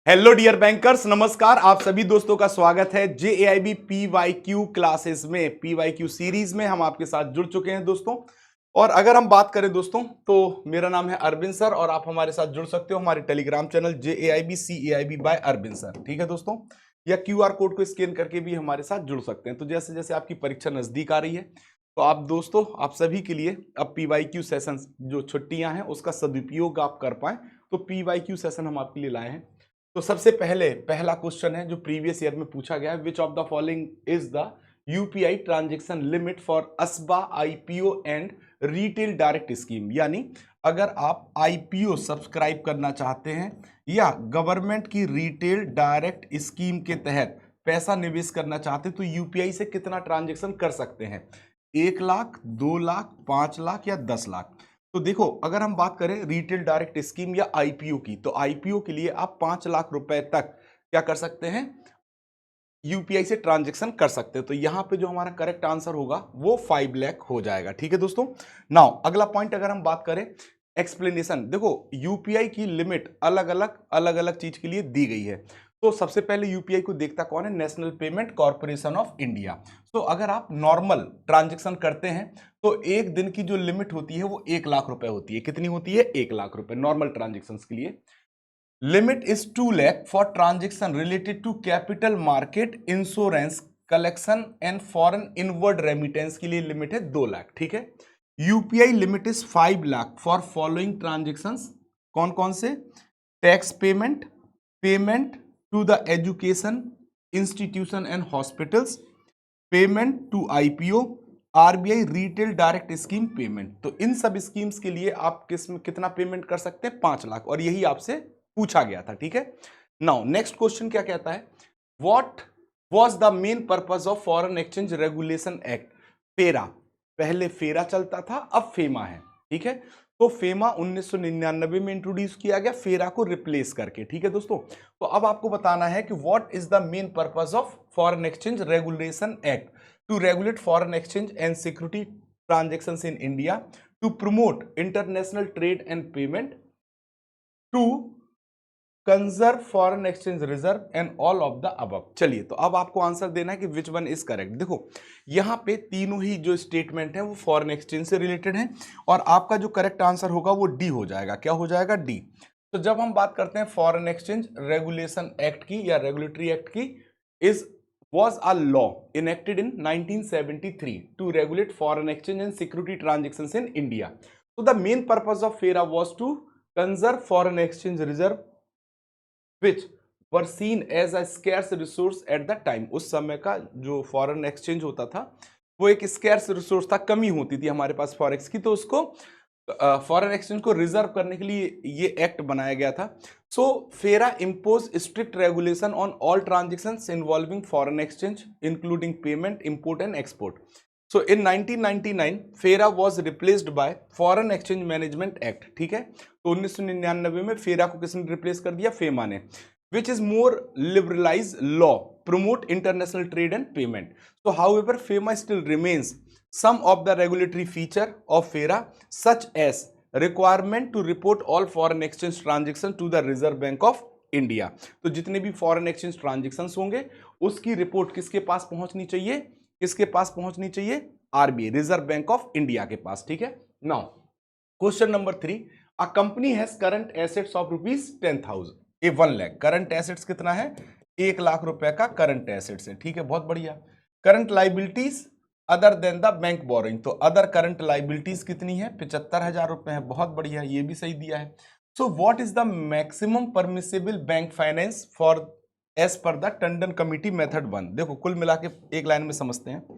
Hello dear bankers, नमस्कार। आप सभी दोस्तों का स्वागत है जेएआईबी पीवाईक्यू क्लासेस में। पीवाईक्यू सीरीज में हम आपके साथ जुड़ चुके हैं दोस्तों। और अगर हम बात करें दोस्तों तो मेरा नाम है अरविंद सर और आप हमारे साथ जुड़ सकते हो हमारे Telegram channel JAIIB CAIIB by Arvind sir, ठीक है दोस्तों। या क्यूआर कोड को स्कैन करके भी हमारे साथ जुड़ सकते हैं। तो जैसे जैसे आपकी परीक्षा नजदीक आ रही है तो आप दोस्तों, आप सभी के लिए अब पीवाईक्यू सेशन जो छुट्टियां हैं उसका सदुपयोग आप कर पाए, तो पीवाईक्यू सेशन हम आपके लिए लाए हैं। तो सबसे पहले पहला क्वेश्चन है जो प्रीवियस ईयर में पूछा गया है, which of the following is the UPI transaction limit for ASBA IPO and retail direct scheme. यानी अगर आप आईपीओ सब्सक्राइब करना चाहते हैं या गवर्नमेंट की रिटेल डायरेक्ट स्कीम के तहत पैसा निवेश करना चाहते हैं तो यूपीआई से कितना ट्रांजैक्शन कर सकते हैं? 1 लाख, 2 लाख, 5 लाख या 10 लाख? तो देखो, अगर हम बात करें रिटेल डायरेक्ट स्कीम या आईपीओ की, तो आईपीओ के लिए आप 5 लाख रुपए तक क्या कर सकते हैं? यूपीआई से ट्रांजैक्शन कर सकते हैं। तो यहां पे जो हमारा करेक्ट आंसर होगा वो 5 लाख हो जाएगा, ठीक है दोस्तों। नाउ अगला पॉइंट अगर हम बात करें एक्सप्लेनेशन, देखो यूपीआई की लिमिट अलग अलग चीज के लिए दी गई है। तो सबसे पहले यूपीआई को देखता कौन है? National payment corporation of India. तो अगर आप नॉर्मल ट्रांजैक्शन करते हैं तो एक दिन की जो लिमिट होती है वो 1 लाख रुपए होती है। कितनी होती है? 1 लाख रुपए नॉर्मल ट्रांजेक्शन के लिए। Limit is 2 lakh for transaction related to capital market, insurance, collection and foreign inward remittance के लिए लिमिट है 2 लाख, ठीक है। UPI limit is 5 lakh for following transaction. कौन कौन से? Tax payment, payment to the education institution and hospitals, payment to IPO, RBI retail direct scheme payment. तो इन सब स्कीम्स के लिए आप कितना पेमेंट कर सकते हैं? 5 लाख। और यही आपसे पूछा गया था, ठीक है। नाउ नेक्स्ट क्वेश्चन क्या कहता है? What was the main purpose of foreign exchange regulation act? फेरा, पहले फेरा चलता था, अब फेमा है, ठीक है। तो फेमा 1999 में इंट्रोड्यूस किया गया फेरा को रिप्लेस करके, ठीक है दोस्तों। तो अब आपको बताना है कि what is the main purpose of foreign exchange regulation act? To regulate foreign exchange and security transactions in India, to promote international trade and payment, to conserve foreign exchange reserve and all of the above. चलिए, तो अब आपको answer देना है कि विच one is correct. देखो, यहां पे तीनों ही जो स्टेटमेंट है वो फॉरेन एक्सचेंज से रिलेटेड है और आपका जो करेक्ट आंसर होगा वो डी हो जाएगा। क्या हो जाएगा? डी। तो जब हम बात करते हैं फॉरेन एक्सचेंज रेगुलेशन एक्ट की या रेगुलेटरी एक्ट की, is was a law enacted in 1973 to regulate foreign exchange and security transactions in India. So the main purpose of FERA was to conserve foreign exchange reserve which were seen as a scarce resource at the time। उस समय का जो foreign exchange होता था वो एक scarce resource था, कमी होती थी हमारे पास फॉरेक्स की, तो उसको फॉरेन एक्सचेंज को रिजर्व करने के लिए ये एक्ट बनाया गया था। So FERA impose strict regulation on all transactions involving foreign exchange including payment, import and export. So in 1999 FERA was replaced by foreign exchange management act, ठीक है। तो 1999 में फेरा को किसने रिप्लेस कर दिया? फेमा ने। Which is more liberalise law, promote international trade and payment. So however FEMA still remains some of the regulatory feature of FERA such as requirement to report all foreign exchange transactions to the Reserve Bank of India। तो जितने भी foreign exchange transactions होंगे उसकी report किसके पास पहुंचनी चाहिए? किसके पास पहुंचनी चाहिए? RBI, reserve bank of India के पास, ठीक है। Now question number 3, a company has current assets of ₹10,000 A 1 lakh. Current assets कितना है? 1 लाख रुपए का करंट एसेट्स है, ठीक है, बहुत बढ़िया। Current liabilities other than the bank boring, तो अदर करंट लाइबिलिटीज कितनी है? 75,000 रुपए है, बहुत बढ़िया, ये भी सही दिया है। So what is the maximum permissible bank finance for as per the Tandon committee method 1? देखो, कुल मिला के एक लाइन में समझते हैं।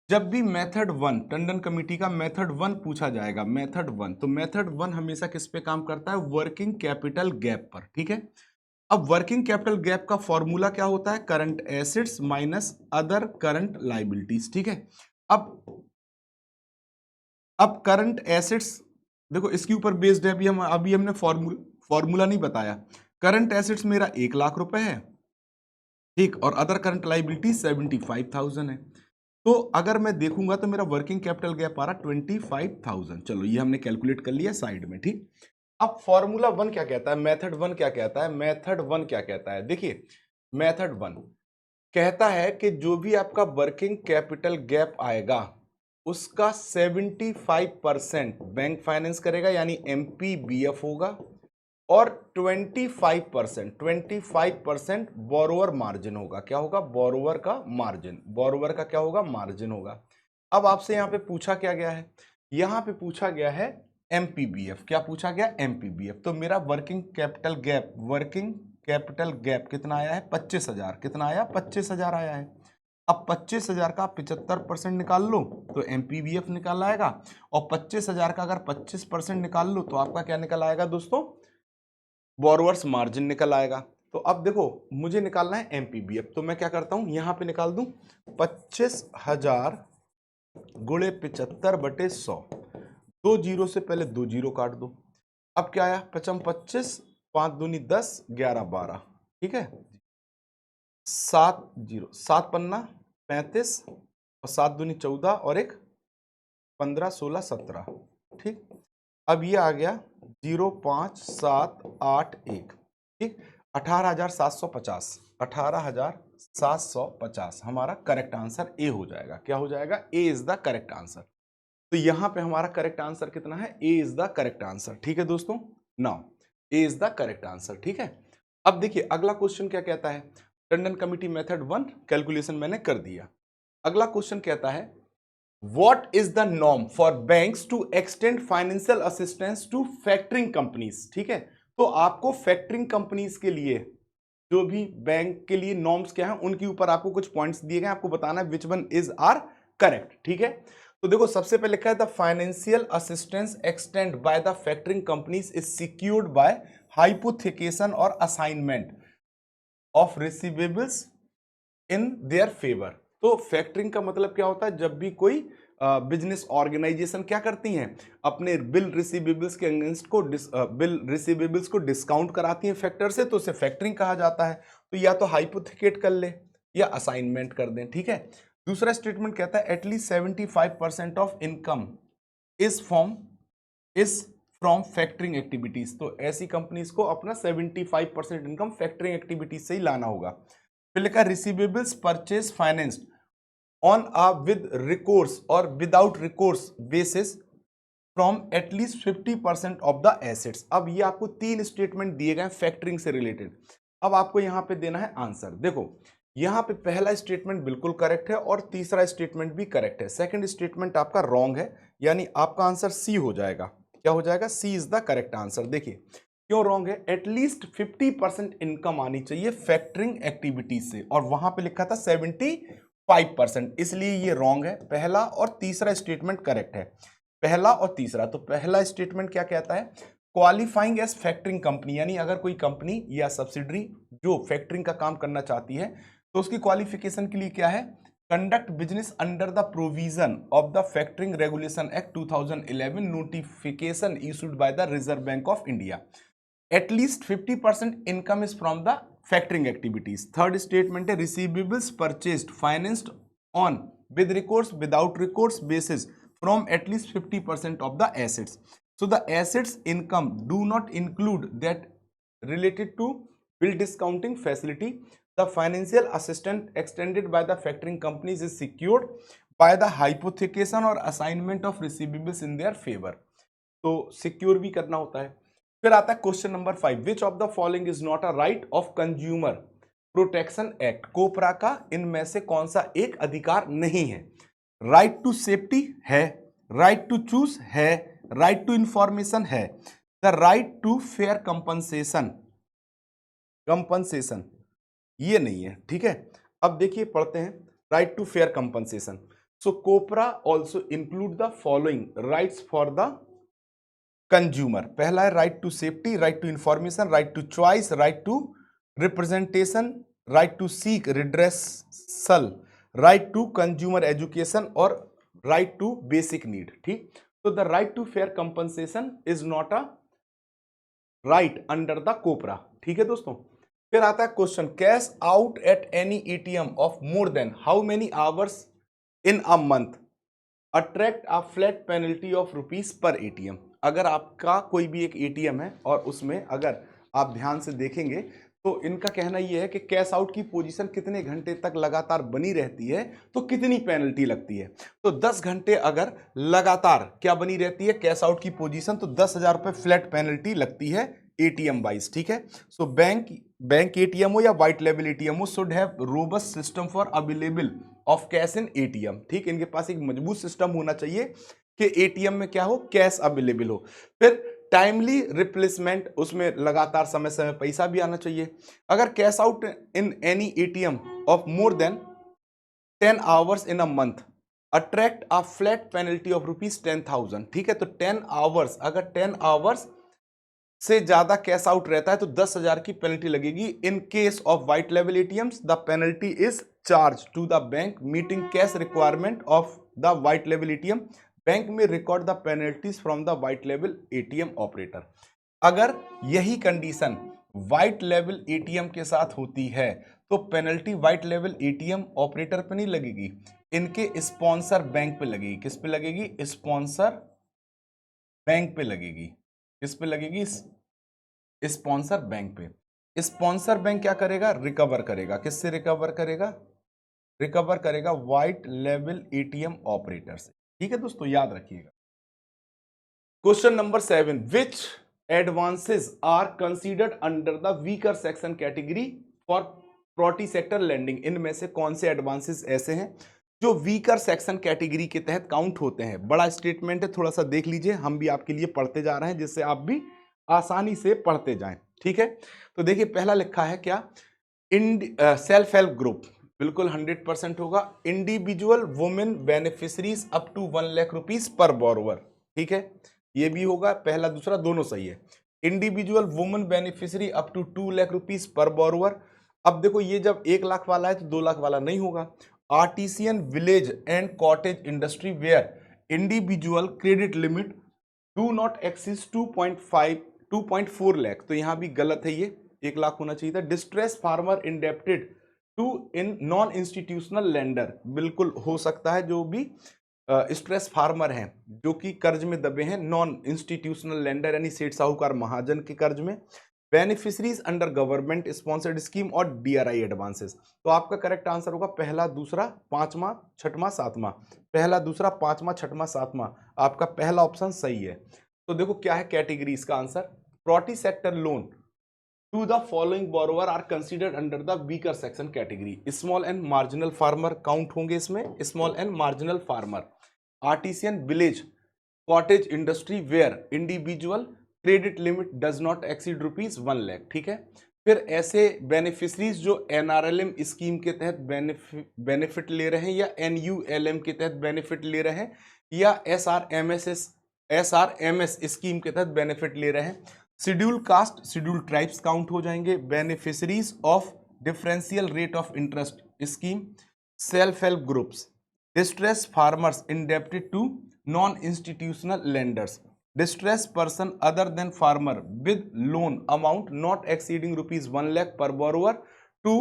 जब भी मेथड 1, टंडन कमेटी का मेथड 1 पूछा जाएगा, मेथड 1, तो मेथड 1 हमेशा किस पे काम करता है? वर्किंग कैपिटल गैप पर, ठीक है। अब वर्किंग कैपिटल गैप का फॉर्मूला क्या होता है? Current assets minus other current liabilities, ठीक है। अब करंट एसेट्स, देखो इसके ऊपर बेस्ड है, अभी हमने फॉर्मूला नहीं बताया। करंट एसेट्स मेरा 1 लाख रुपए है, ठीक, और अदर करंट लाइबिलिटी 75,000 है। तो अगर मैं देखूंगा तो मेरा वर्किंग कैपिटल गैप आ रहा 25,000। चलो, ये हमने कैलकुलेट कर लिया साइड में, ठीक। अब फॉर्मूला वन क्या कहता है, मेथड वन क्या कहता है, मेथड वन क्या कहता है, देखिए मेथड वन कहता है कि जो भी आपका वर्किंग कैपिटल गैप आएगा उसका 75% बैंक फाइनेंस करेगा यानी एमपीबीएफ होगा, और 25% बोरोवर मार्जिन होगा। क्या होगा, बोरोवर का मार्जिन, बोरोवर का क्या होगा, मार्जिन होगा। अब आपसे यहां पे पूछा क्या गया है, यहां पे पूछा गया है एमपीबीएफ। क्या पूछा गया, एमपीबीएफ। तो मेरा working capital gap, working capital gap कितना आया है, 25,000। कितना आया, 25,000 आया है। अब 25,000 का 75% निकाल लो तो एमपीबीएफ निकाल आएगा, और 25,000 का अगर 25% निकाल लो तो आपका क्या निकल आएगा दोस्तों, बोरोवर्स मार्जिन निकल आएगा। तो अब देखो मुझे निकालना है एमपीबीएफ, तो मैं क्या करता हूं यहां पे निकाल दूं 25,000 गुणे 75/100, 2 जीरो से पहले 2 जीरो काट दो। अब क्या आया, 25, 5 दूनी 10, 11 12, ठीक है, 7 जीरो, 7 पन्ना 35, और 7 दूनी 14, और एक 15 16 17, ठीक। अब ये आ गया 05781, ठीक, 18,750, 18,750 हमारा करेक्ट आंसर ए हो जाएगा। क्या हो जाएगा, ए इज द करेक्ट आंसर। तो यहां पे हमारा करेक्ट आंसर कितना है, ए इज द करेक्ट आंसर, ठीक है दोस्तों। Now A is the correct answer, ठीक है। अब देखिए अगला क्वेश्चन क्या कहता है, Tandon committee method one calculation मैंने कर दिया। अगला क्वेश्चन कहता है What is the norm for banks to extend financial assistance to factoring companies? ठीक है, तो आपको फैक्टरिंग कंपनीज के लिए जो भी बैंक के लिए नॉर्म्स क्या हैं उनके ऊपर आपको कुछ पॉइंट्स दिए गए, आपको बताना है which one is are correct, ठीक है। तो देखो सबसे पहले लिखा है the financial assistance extend by the factoring companies is secured by hypothecation और assignment of receivables in their favour. तो फैक्टरिंग का मतलब क्या होता है, जब भी कोई बिजनेस ऑर्गेनाइजेशन क्या करती हैं, अपने बिल रिसीवेबल्स के अगेंस्ट को बिल रिसीवेबल्स को डिस्काउंट कराती हैं फैक्टर से, तो उसे फैक्टरिंग कहा जाता है। तो या तो हाइपोथिकेट कर ले या असाइनमेंट कर दें, ठीक है। दूसरा स्टेटमेंट कहता है at least 75% of income is from factoring activities. तो ऐसी कंपनीज को अपना 75% इनकम फैक्टरिंग एक्टिविटीज से ही लाना होगा। फिर लिखा receivables purchase financed on a with recourse और without recourse basis from at least 50% of the assets. अब ये आपको 3 स्टेटमेंट दिए गए फैक्टरिंग से रिलेटेड। अब आपको यहां पे देना है आंसर। देखो यहां पे पहला स्टेटमेंट बिल्कुल करेक्ट है और तीसरा स्टेटमेंट भी करेक्ट है, सेकंड स्टेटमेंट आपका रॉन्ग है, यानी आपका आंसर सी हो जाएगा। क्या हो जाएगा, सी इज द करेक्ट आंसर। देखिए क्यों रॉन्ग है, एटलीस्ट 50% इनकम आनी चाहिए फैक्टरिंग एक्टिविटीज से, और वहां पे लिखा था 75%, इसलिए ये रॉन्ग है। पहला और तीसरा स्टेटमेंट करेक्ट है, पहला और तीसरा। तो पहला स्टेटमेंट क्या कहता है, क्वालिफाइंग एज फैक्टरिंग कंपनी, यानी अगर कोई कंपनी या सब्सिडरी जो फैक्टरिंग का काम करना चाहती है तो उसकी क्वालिफिकेशन के लिए क्या है, conduct business under the provision of the factoring regulation act 2011 notification issued by the reserve bank of India. At least 50% income is from the factoring activities. Third statement है receivables purchased financed on with recourse without recourse basis from at least 50% of the assets. So the assets income do not include that related to bill discounting facility. The financial assistance extended by the factoring companies is secured by the hypothecation or assignment of receivables in their favor. तो secure भी करना होता है। फिर आता है question number 5, which of the following is not a right of consumer protection act. COPRA का इनमें से कौन सा एक अधिकार नहीं है, राइट टू सेफ्टी है, राइट टू चूज है, राइट टू इंफॉर्मेशन है, the right to fair compensation ये नहीं है, ठीक है। अब देखिए पढ़ते हैं right to fair compensation. So COPRA also include the following rights for the consumer. पहला है right to safety, right to information, right to choice, right to representation, right to seek redressal, right to consumer education और right to basic need, ठीक। तो the right to fair compensation is not a right under the COPRA, ठीक है दोस्तों। फिर आता है question, cash out at any ATM of more than how many hours in a month attract a flat penalty of rupees per ATM. अगर आपका कोई भी एक एटीएम है और उसमें अगर आप ध्यान से देखेंगे तो इनका कहना यह है कि कैश आउट की पोजीशन कितने घंटे तक लगातार बनी रहती है तो कितनी पेनल्टी लगती है। तो 10 घंटे अगर लगातार क्या बनी रहती है कैश आउट की पोजीशन, तो 10,000 रुपए फ्लैट पेनल्टी लगती है एटीएम वाइज। ठीक है। सो बैंक एटीएम हो या व्हाइट लेवल एटीएम हो should have robust system for available of cash in ATM. ठीक, इनके पास एक मजबूत सिस्टम होना चाहिए कि एटीएम में क्या हो, कैश अवेलेबल हो। फिर टाइमली रिप्लेसमेंट, उसमें लगातार समय समय पैसा भी आना चाहिए। अगर cash out in any ATM of more then 10 hours in a month attract a flat penalty of ₹10,000। ठीक है, तो 10 आवर्स, अगर 10 आवर्स से ज्यादा कैश आउट रहता है तो 10,000 की पेनल्टी लगेगी। In case of white level ATMs the penalty is charge to the bank meeting cash requirement of the white level ATM. Bank में record the penalties from the white level ATM operator. अगर यही condition white level ATM के साथ होती है तो penalty white level ATM operator पे नहीं लगेगी, इनके स्पॉन्सर बैंक पे लगेगी। किस पे लगेगी? स्पॉन्सर बैंक पे लगेगी। किस पे लगेगी? स्पॉन्सर बैंक पे। स्पॉन्सर बैंक क्या करेगा? रिकवर करेगा। किससे रिकवर करेगा? रिकवर करेगा व्हाइट लेवल एटीएम ऑपरेटर से। ठीक है दोस्तों, याद रखिएगा। Question number 7, which advances are considered under the weaker section category for priority sector lending. इनमें से कौन से एडवांसेस ऐसे हैं जो वीकर सेक्शन कैटेगरी के तहत काउंट होते हैं? बड़ा स्टेटमेंट है, थोड़ा सा देख लीजिए, हम भी आपके लिए पढ़ते जा रहे हैं जिससे आप भी आसानी से पढ़ते जाएं। ठीक है, तो देखिए पहला लिखा है क्या? सेल्फ हेल्प ग्रुप, बिल्कुल 100% होगा। Individual women beneficiaries up to 1 lakh rupees per borrower. ठीक है, ये भी होगा, पहला दूसरा दोनों सही है। Individual women beneficiary up to 2 lakh rupees per borrower. अब देखो ये जब 1 लाख वाला है तो 2 लाख वाला नहीं होगा। Artisan village and cottage industry where individual credit limit do not exceed 2.4 lakh, तो यहां भी गलत है, ये 1 लाख होना चाहिए था। Distress farmer indebted to in non institutional lender, बिल्कुल हो सकता है जो भी स्ट्रेस फार्मर हैं जो कि कर्ज में दबे हैं, नॉन इंस्टीट्यूशनल लेंडर यानी सेठ साहूकार महाजन के कर्ज में। Beneficiaries under government sponsored scheme और डीआरआई एडवांसेस। तो आपका करेक्ट आंसर होगा पहला, दूसरा, पांचवा, छठवां, सातवां। पहला, दूसरा, पांचवा, छठवां, सातवां, आपका पहला ऑप्शन सही है। तो देखो क्या है कैटेगरी इसका answer? Priority sector loan to the following borrower are considered under the weaker section category. Small and marginal farmer count होंगे इसमें, small and marginal farmer, artisan village, cottage industry where individual credit limit does not exceed ₹1 lakh। ठीक है, फिर ऐसे beneficiaries जो NRLM scheme के तहत benefit ले रहे हैं या एनयूएलएम के तहत बेनिफिट ले रहे हैं या एसआरएमएस स्कीम के तहत बेनिफिट ले रहे हैं। Schedule caste, schedule tribes count हो जाएंगे। Beneficiaries of differential rate of interest scheme, self help groups, distress farmers indebted to non institutional lenders, distress person other than farmer with loan amount not exceeding ₹1 lakh per borrower to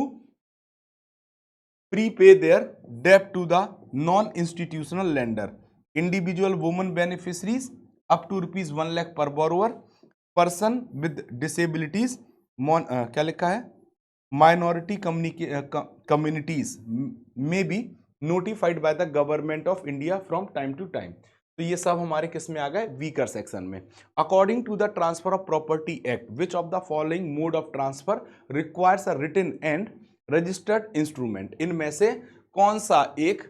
prepay their डेब्ट to the non institutional lender, individual woman beneficiaries up to ₹1 lakh per borrower, person with disabilities, क्या लिखा है? Minority communities में be notified by the government of India from time to time. तो ये सब हमारे किस में आ गए? वीकर सेक्शन में। According to the transfer of property act which of the following mode of transfer requires a written and registered instrument. इनमें से कौन सा एक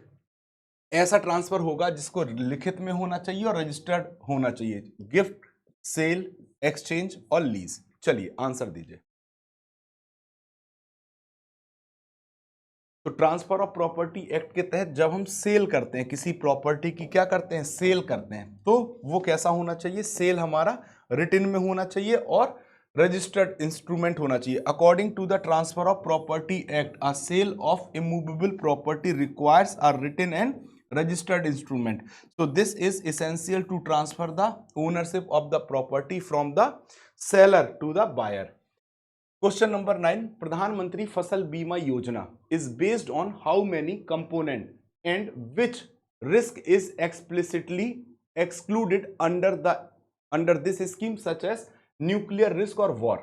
ऐसा ट्रांसफर होगा जिसको लिखित में होना चाहिए और रजिस्टर्ड होना चाहिए? गिफ्ट, सेल, एक्सचेंज और लीज। चलिए आंसर दीजिए। तो ट्रांसफर ऑफ प्रॉपर्टी एक्ट के तहत जब हम सेल करते हैं किसी प्रॉपर्टी की, क्या करते हैं? सेल करते हैं, तो वो कैसा होना चाहिए? सेल हमारा रिटन में होना चाहिए और रजिस्टर्ड इंस्ट्रूमेंट होना चाहिए। According to the transfer of property act a sale of immovable property requires a written and registered instrument. So this is essential to transfer the ownership of the property from the seller to the buyer. Question number 9, प्रधानमंत्री फसल बीमा योजना is based on how many component and which risk is explicitly excluded under the under this scheme such as nuclear risk और war.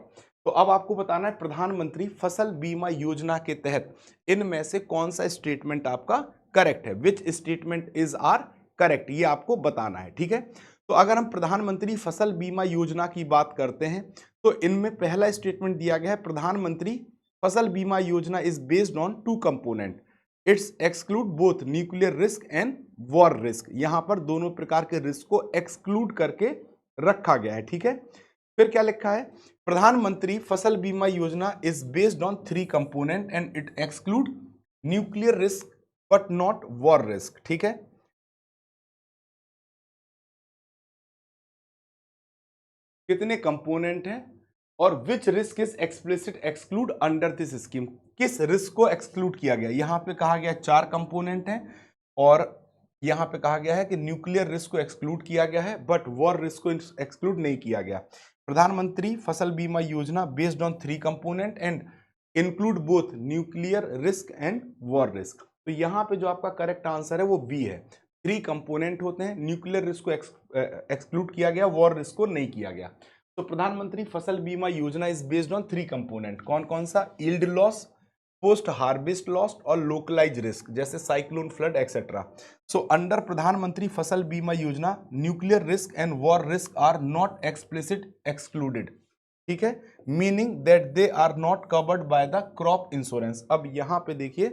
तो अब आपको बताना है प्रधानमंत्री फसल बीमा योजना के तहत इनमें से कौन सा स्टेटमेंट आपका करेक्ट है, which statement is are correct, ये आपको बताना है। ठीक है, तो अगर हम प्रधानमंत्री फसल बीमा योजना की बात करते हैं तो इनमें पहला स्टेटमेंट दिया गया है, प्रधानमंत्री Fasal Bima Yojana is based on two component, its exclude both nuclear risk and war risk. यहां पर दोनों प्रकार के रिस्क को एक्सक्लूड करके रखा गया है। ठीक है, फिर क्या लिखा है, प्रधानमंत्री Fasal Bima Yojana is based on three component and it exclude nuclear risk but not war risk. ठीक है, कितने कंपोनेंट हैं और which risk is explicit exclude under this scheme, किस रिस्क को एक्सक्लूड किया गया। यहां पे कहा गया चार कंपोनेंट हैं और यहां पे कहा गया है कि न्यूक्लियर रिस्क को एक्सक्लूड किया गया है बट वॉर रिस्क को एक्सक्लूड नहीं किया गया। प्रधानमंत्री फसल बीमा योजना based on three component and include both nuclear risk and war risk. तो यहां पे जो आपका करेक्ट आंसर है वो बी है, थ्री कंपोनेंट होते हैं, न्यूक्लियर रिस्क को एक्सक्लूड किया गया, वॉर रिस्क को नहीं किया गया। तो प्रधानमंत्री Fasal Bima Yojana is based on three component, कौन कौन सा, yield loss, post harvest loss और लोकलाइज रिस्क जैसे cyclone, flood et cetera. So under Pradhan Mantri Fasal Bima Yojana nuclear risk and war risk are not explicit excluded. ठीक है, meaning that they are not covered by the crop insurance. अब यहां पे देखिए,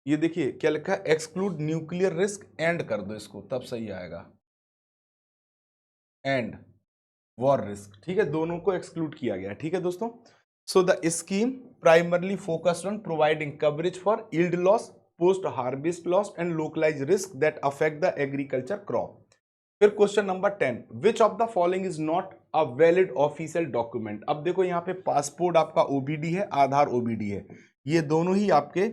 ये देखिए क्या लिखा है, एक्सक्लूड न्यूक्लियर रिस्क एंड कर दो इसको तब सही आएगा, एंड वॉर रिस्क। ठीक है, दोनों को एक्सक्लूड किया गया। ठीक है दोस्तों, so the scheme primarily focused on providing coverage for yield loss, post harvest loss and localize risk that affect the agriculture crop. फिर question number 10, which of the following is not a valid official document. अब देखो यहाँ पे passport आपका OBD है, आधार OBD है, ये दोनों ही आपके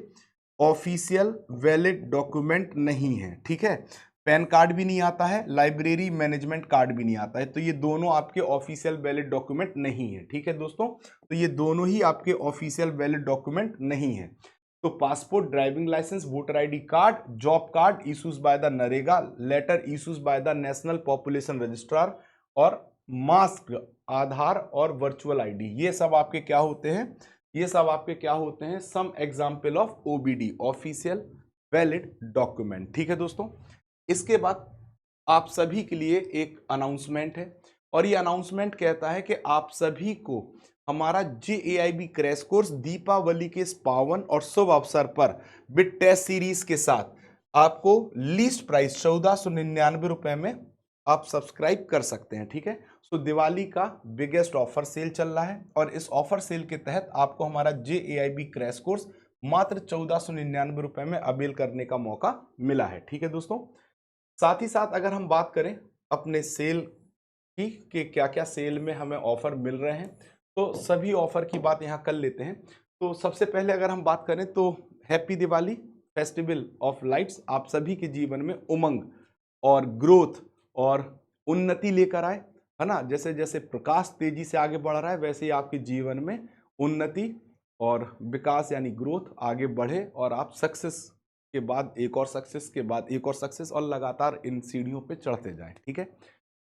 ऑफिशियल वैलिड डॉक्यूमेंट नहीं है। ठीक है, पैन कार्ड भी नहीं आता है, लाइब्रेरी मैनेजमेंट कार्ड भी नहीं आता है, तो ये दोनों आपके ऑफिशियल वैलिड डॉक्यूमेंट नहीं है। ठीक है दोस्तों, तो ये दोनों ही आपके ऑफिशियल वैलिड डॉक्यूमेंट नहीं है। तो passport, driving licence, voter ID card, job card issues by the NREGA, letter issues by the national population registrar और मास्क, आधार और वर्चुअल आईडी, ये सब आपके क्या होते हैं, ये सब आपके क्या होते हैं, some example of OVD, official valid document. ठीक है दोस्तों, इसके बाद आप सभी के लिए एक अनाउंसमेंट है और ये अनाउंसमेंट कहता है कि आप सभी को हमारा JAIB क्रैश कोर्स दीपावली के इस पावन और शुभ अवसर पर बिट टेस्ट सीरीज के साथ आपको लीस्ट प्राइस 1499 रुपए में आप सब्सक्राइब कर सकते हैं। ठीक है, सो दिवाली का बिगेस्ट ऑफर सेल चल रहा है और इस ऑफर सेल के तहत आपको हमारा JAIB क्रैश कोर्स मात्र 1499 रुपए में अवेल करने का मौका मिला है। ठीक है दोस्तों, साथ ही साथ अगर हम बात करें अपने सेल की कि क्या क्या सेल में हमें ऑफर मिल रहे हैं, तो सभी ऑफर की बात यहाँ कर लेते हैं। तो सबसे पहले अगर हम बात करें तो happy Diwali, festival of lights आप सभी के जीवन में उमंग और ग्रोथ और उन्नति लेकर आए, है ना। जैसे जैसे प्रकाश तेजी से आगे बढ़ रहा है वैसे ही आपके जीवन में उन्नति और विकास यानी ग्रोथ आगे बढ़े और आप सक्सेस के बाद एक और सक्सेस के बाद एक और सक्सेस और लगातार इन सीढ़ियों पे चढ़ते जाएं। ठीक है,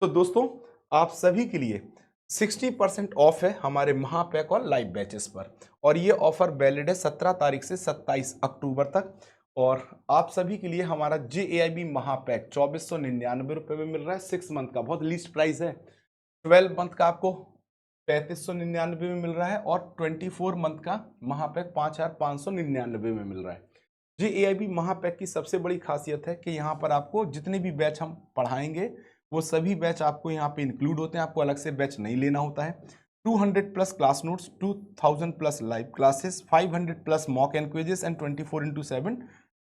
तो दोस्तों आप सभी के लिए 60% ऑफ है हमारे महापैक और लाइव बैचेस पर और ये ऑफर वैलिड है 17 तारीख से 27 अक्टूबर तक। और आप सभी के लिए हमारा JAIB महापैक 2499 रुपये में मिल रहा है, 6 मंथ का, बहुत लीस्ट प्राइस है। 12 मंथ का आपको 3599 में मिल रहा है और 24 मंथ का महापैक 5599 में मिल रहा है। JAIB महापैक की सबसे बड़ी खासियत है कि यहाँ पर आपको जितने भी बैच हम पढ़ाएंगे वो सभी बैच आपको यहाँ पे इंक्लूड होते हैं, आपको अलग से बैच नहीं लेना होता है। 200 plus class notes, 2000 plus live classes, 500 plus mock and quizzes and 24x7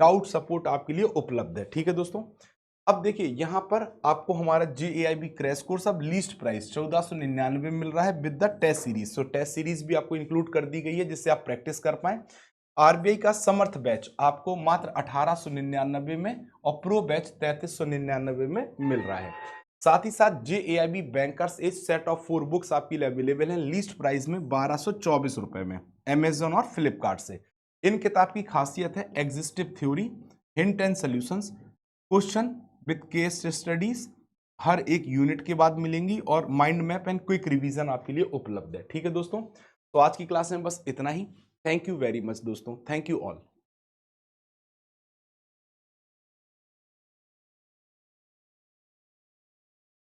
doubt support आपके लिए उपलब्ध है। ठीक है दोस्तों, अब देखिए यहाँ पर आपको हमारा JAIB क्रैश कोर्स अब लीस्ट प्राइस 1499 में मिल रहा है with the test series. So test series भी आपको इंक्लूड कर दी गई है जिससे आप प्रैक्टिस कर पाए। RBI का समर्थ बैच आपको मात्र 1899 में और प्रो बैच 3399 में मिल रहा है। साथ ही साथ JAIB bankers as set of 4 books आपके लिए अवेलेबल है लीस्ट प्राइस में 1224 रुपए में अमेजोन और फ्लिपकार्ट से। इन किताब की खासियत है exhaustive theory, hint and solutions, question with case studies हर एक यूनिट के बाद मिलेंगी और mind map and quick revision आपके लिए उपलब्ध है। ठीक है दोस्तों, तो आज की क्लास में बस इतना ही। थैंक यू वेरी मच दोस्तों, थैंक यू ऑल।